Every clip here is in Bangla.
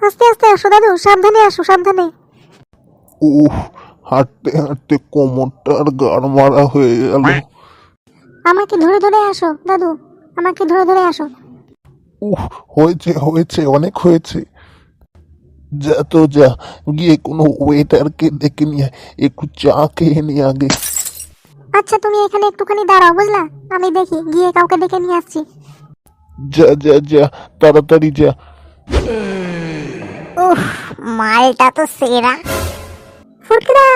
আস্তে আস্তে আসো দাদু, সাবধানে আসো, সাবধানে। উহ, হাঁটতে হাঁটতে কোমরটার গাড় মারা হয়ে গেল। আমাকে ধরে ধরে আসো দাদু, আমাকে ধরে ধরে আসো। হয়েছে হয়েছে, অনেক হয়েছে। যা তো যা, গিয়ে কোনো ওয়েটারকে ডেকে নিয়ে আয়, একটু চা খেয়ে নি আগে। আচ্ছা তুমি এখানে একটুখানি দাঁড়াও, বুঝলা? আমি দেখি গিয়ে কাউকে ডেকে নিয়ে আসছি। যা যা যা, তাড়াতাড়ি যা। উফ, মালটা তো সেরা। ফুটরা,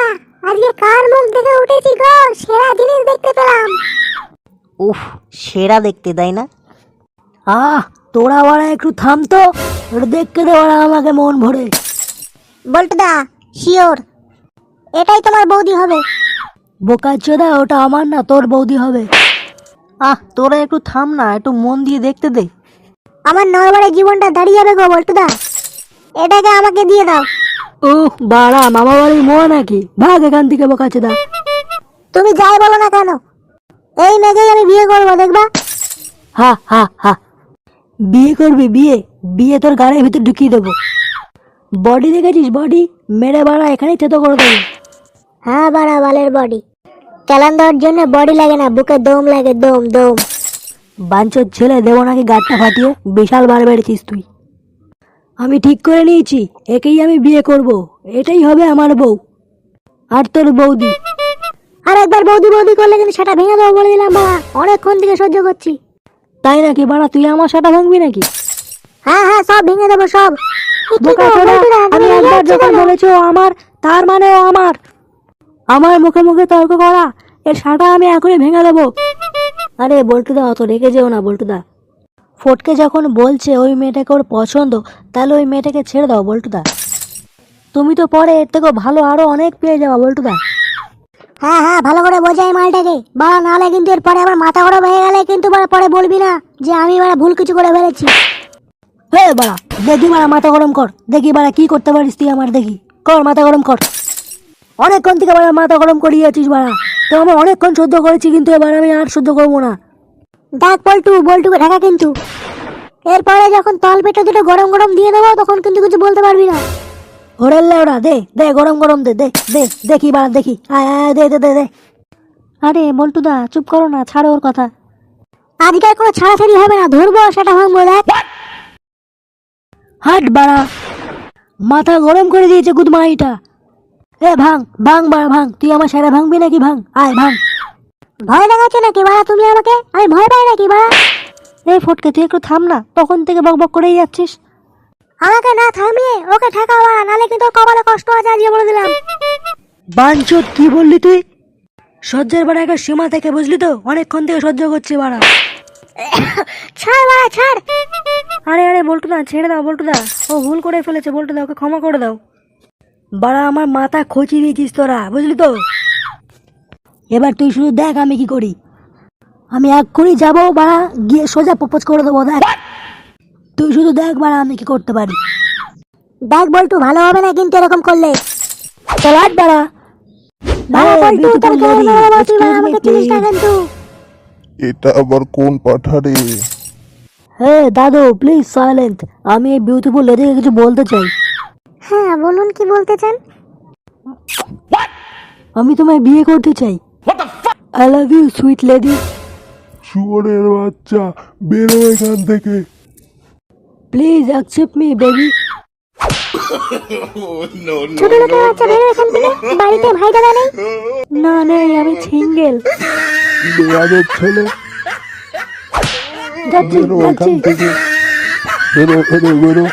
আজকে কার মুখ দেখে উঠেছি গো, সেরা জিনিস দেখতে পেলাম। উফ, সেরা দেখতে, তাই না? তোরা বাড়া একটু থাম তো, একটু দেখতে দে বাড়া আমাকে মন ভরে। বল্টুদা, শিওর এটাই তোমার বৌদি হবে? বোকাচোদা, ওটা আমার না, তোর বৌদি হবে। তোরা একটু থাম না, একটু মন দিয়ে দেখতে দে। আমার নরবরে জীবনটা দাঁড়িয়ে যাবে গো বল্টুদা, এটাকে আমাকে দিয়ে দাও। বাড়া মামা বাড়ির মোয়া নাকি, ভাগ এখান থেকে বোকাচোদা। তুমি যাই বলো না কেন, এই মেয়েকেই আমি বিয়ে করবো, দেখবা? হা হা হা, বিয়ে করবি? বিয়ে বিয়ে তোর গাড়ির ভিতর ঢুকিয়ে দেবো। বডি দেখেছিস? বডি মেরে বাড়া এখানেই থেতো করে দেবো। হ্যাঁ বাড়া বালের বডি, চালান দেওয়ার জন্য বডি লাগে না, বুকে দম লাগে, দম দম। বাঞ্চোর ছেলে, দেবো নাকি গাড়টা ফাটিয়ে? বিশাল বার বেড়েছিস তুই। আমি ঠিক করে নিয়েছি, একেই আমি বিয়ে করব, এটাই হবে আমার বউ। আর তোর বৌদি? আর একবার বৌদি বৌদি করলে কিন্তু সেটা ভেঙে দেবো বলে দিলাম বাড়া, অনেকক্ষণ থেকে সহ্য করছি। তাই নাকি বাড়া? তুই আমার সাটা ভাঙবি নাকি? হ্যাঁ হ্যাঁ, সব ভেঙে দেবো সব। বোকাচোদা, আমি একবার যখন বলেছি ও আমার, তার মানে ও আমার। আমার মুখে মুখে তর্ক করা, এর সাটা আমি এখনই ভেঙে দেবো। আরে বল্টুদা, অত রেগে যেও না বল্টুদা। ফটকে যখন বলছে ওই মেয়েটাকে ওর পছন্দ, তাহলে ওই মেয়েটাকে ছেড়ে দাও বল্টুদা। তুমি তো পরে এর থেকেও ভালো আরো অনেক পেয়ে যাবা বল্টুদা। হ্যাঁ হ্যাঁ, ভালো করে বোঝাই মালটাকে বাড়া, নাহলে কিন্তু এরপরে আবার মাথা গরম হয়ে গেলে কিন্তু পরে বলবি না যে আমি বাড়া ভুল কিছু করে ফেলেছি। হে বাড়া, দেখি বাড়া মাথা গরম কর, দেখি বাড়া কি করতে পারিস তুই আমার, দেখি কর মাথা গরম কর। অনেকক্ষণ থেকে বাড়া মাথা গরম করিয়েছিস বাড়া, তো আমি অনেকক্ষণ সহ্য করেছি, কিন্তু এবার আমি আর সহ্য করবো না। দেখ বল্টু, বল্টুকে ঢাকা কিন্তু, এরপরে যখন তল পেটে দুটো গরম গরম দিয়ে দেবো তখন কিন্তু কিছু বলতে পারবি না। ওরে ওরা দে দে, গরম গরম দে দে দে, দেখি বাড়া দেখি, আয় আয়, দে দে দে দে। আরে বল্টুদা চুপ করো না, ছাড়ো ওর কথা। আজকে আর কোনো ছাড়াছাড়ি হবে না, ধরবো সেটা ভাঙবো, দেখ। হাট বাড়া, মাথা গরম করে দিয়েছে গুদমাইটা। এ ভাঙ ভাঙ বাড়া ভাঙ, তুই আমার সারা ভাঙবি নাকি? ভাঙ, আয় ভাঙ। ভয় দেখাচ্ছ নাকি বাড়া তুমি আমাকে? আমি ভয় পাই নাকি বাড়া? এই ফটকে, তুই একটু থাম না, তখন থেকে বক বক করেই যাচ্ছিস। আমাকে না থামিয়ে ওকে ঠেকা বাড়া, নাহলে কিন্তু ওর কপালে কষ্ট আছে আজকে বলে দিলাম। বাঞ্চোদ, কি বললি তুই? সহ্যের বাড়া একটা সীমা থেকে, বুঝলি তো? অনেকক্ষণ থেকে সহ্য করছি বাড়া। ছাড় বাড়া ছাড়। আরে আরে বল্টুদা, ছেড়ে দাও বল্টুদা, ও ভুল করে ফেলেছে বল্টুদা, ওকে ক্ষমা করে দাও। বাড়া আমার মাথা খচিয়ে দিয়েছিস তোরা, বুঝলি তো? এবার তুই শুধু দেখ আমি কি করি। আমি এক্ষুনি যাবো বাড়া, গিয়ে সোজা প্রপোজ করে দেবো, দেখ। তুই শুধু দেখ বাড়া আমি কি করতে পারি। দেখ বল্টু, ভালো হবে না কিন্তু এরকম করলে। চল আট বাড়া। বাড়া বল্টু, তোর গায়ে মেরে দেবো, তুই বাড়া আমাকে চিনিস না কিন্তু। এটা আবার কোন পাঠারে? হে দাদু, প্লিজ সাইলেন্ট, আমি এই বিউটিফুল লেডিকে কিছু বলতে চাই। হ্যাঁ বলুন, কি বলতে চান? আমি তোমায় বিয়ে করতে চাই। I love you sweet lady. শুয়োরের বাচ্চা, বেরো এখান থেকে। Please accept me baby. ছোট লোকের বাচ্চা, বেরো এখান থেকে। বাড়িতে ভাই দাদা নেই? না নেই, আমি সিঙ্গেল। বেয়াদের ছেলে, যাচ্ছি বেরো যাচ্ছি। এখান থেকে, বেরো বেরো বেরো।